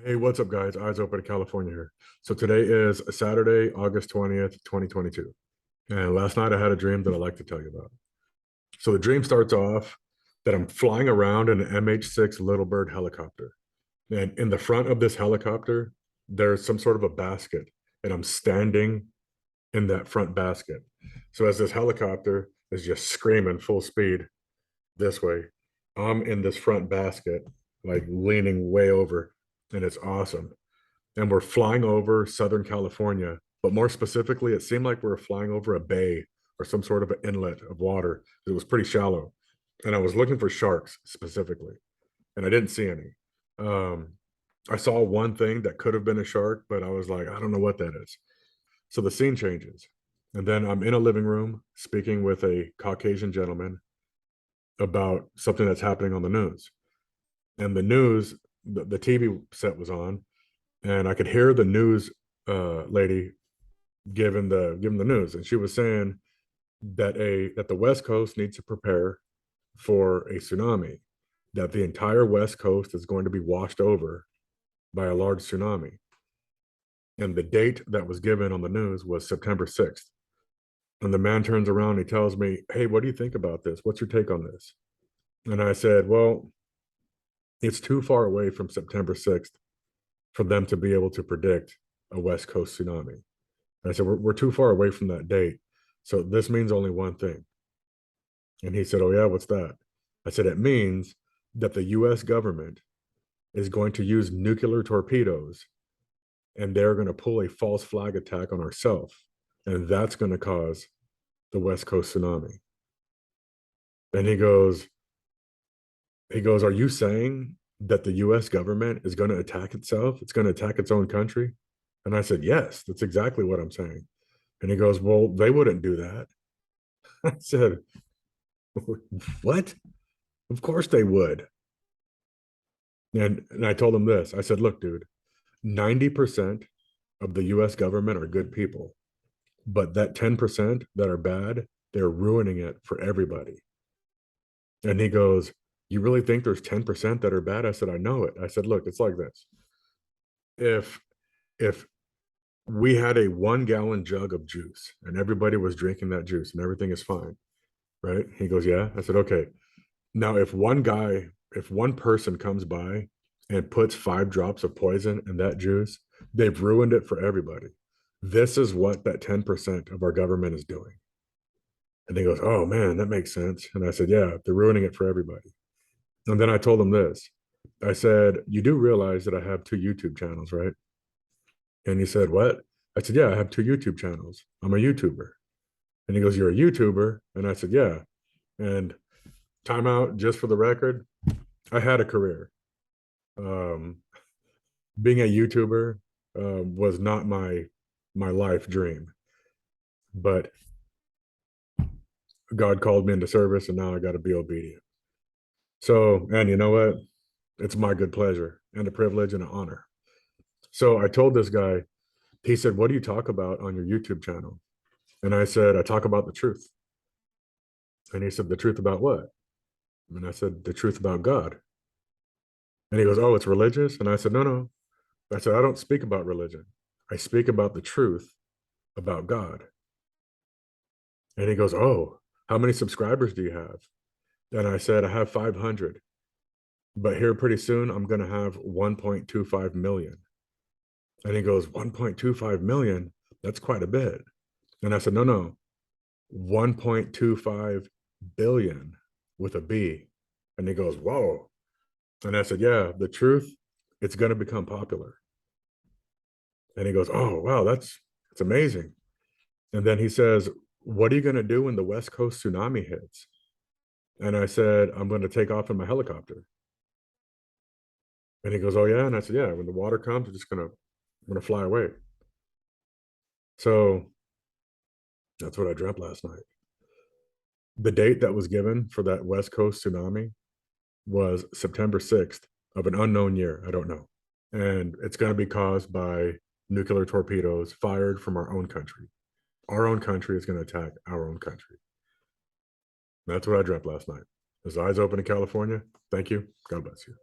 Hey, what's up, guys? Eyes open to California here. So today is Saturday, August 20th, 2022. And last night I had a dream that I'd like to tell you about. So the dream starts off that I'm flying around in an MH-6 Little Bird helicopter. And in the front of this helicopter, there's some sort of a basket, and I'm standing in that front basket. So as this helicopter is just screaming full speed this way, I'm in this front basket, like leaning way over, and it's awesome. And we're flying over Southern California, but more specifically, it seemed like we were flying over a bay or some sort of an inlet of water. It was pretty shallow, and I was looking for sharks specifically, and I didn't see any. Um, I saw one thing that could have been a shark, but I was like, I don't know what that is. So the scene changes, and then I'm in a living room speaking with a Caucasian gentleman about something that's happening on the news. And the news, the TV set was on, and I could hear the news lady giving the news, and she was saying that the West Coast needs to prepare for a tsunami, that the entire West Coast is going to be washed over by a large tsunami, and the date that was given on the news was September 6th. And the man turns around, and he tells me, "Hey, what do you think about this? What's your take on this?" And I said, "Well, it's too far away from September 6th for them to be able to predict a West Coast tsunami." And I said, we're too far away from that date. So this means only one thing. And he said, "Oh, yeah, what's that?" I said, "It means that the US government is going to use nuclear torpedoes, and they're going to pull a false flag attack on ourselves. And that's going to cause the West Coast tsunami." And he goes, "Are you saying that the US government is going to attack itself? It's going to attack its own country?" And I said, "Yes, that's exactly what I'm saying." And he goes, "Well, they wouldn't do that." I said, "What? Of course they would." And I told him this. I said, "Look, dude, 90% of the US government are good people, but that 10% that are bad, they're ruining it for everybody." And he goes, "You really think there's 10% that are bad?" I said, "I know it." I said, "Look, it's like this. If if we had a 1 gallon jug of juice and everybody was drinking that juice and everything is fine, right?" He goes, "Yeah." I said, "Okay. Now, if one person comes by and puts 5 drops of poison in that juice, they've ruined it for everybody. This is what that 10% of our government is doing." And he goes, "Oh man, that makes sense." And I said, "Yeah, they're ruining it for everybody." And then I told him this. I said, "You do realize that I have 2 YouTube channels, right?" And he said, "What?" I said, "Yeah, I have 2 YouTube channels. I'm a YouTuber." And he goes, "You're a YouTuber?" And I said, "Yeah." And timeout, just for the record, I had a career. Um, Being a YouTuber was not my life dream, but God called me into service, and now I got to be obedient. So, and you know what? It's my good pleasure and a privilege and an honor. So I told this guy, he said, "What do you talk about on your YouTube channel?" And I said, "I talk about the truth." And he said, "The truth about what?" And I said, "The truth about God." And he goes, "Oh, it's religious?" And I said, "No, no." I said, "I don't speak about religion. I speak about the truth about God." And he goes, "Oh, how many subscribers do you have?" And I said, "I have 500, but here pretty soon I'm going to have 1.25 million. And he goes, 1.25 million? That's quite a bit. And I said, "No, no, 1.25 billion with a B." And he goes, "Whoa." And I said, "Yeah, the truth, it's going to become popular." And he goes, "Oh, wow, it's amazing." And then he says, "What are you going to do when the West Coast tsunami hits?" And I said, "I'm going to take off in my helicopter." And he goes, "Oh yeah." And I said, "Yeah, when the water comes, I'm gonna fly away." So that's what I dreamt last night. The date that was given for that West Coast tsunami was September 6th of an unknown year. I don't know. And it's going to be caused by nuclear torpedoes fired from our own country. Our own country is going to attack our own country. That's what I dreamt last night. His eyes open in California. Thank you. God bless you.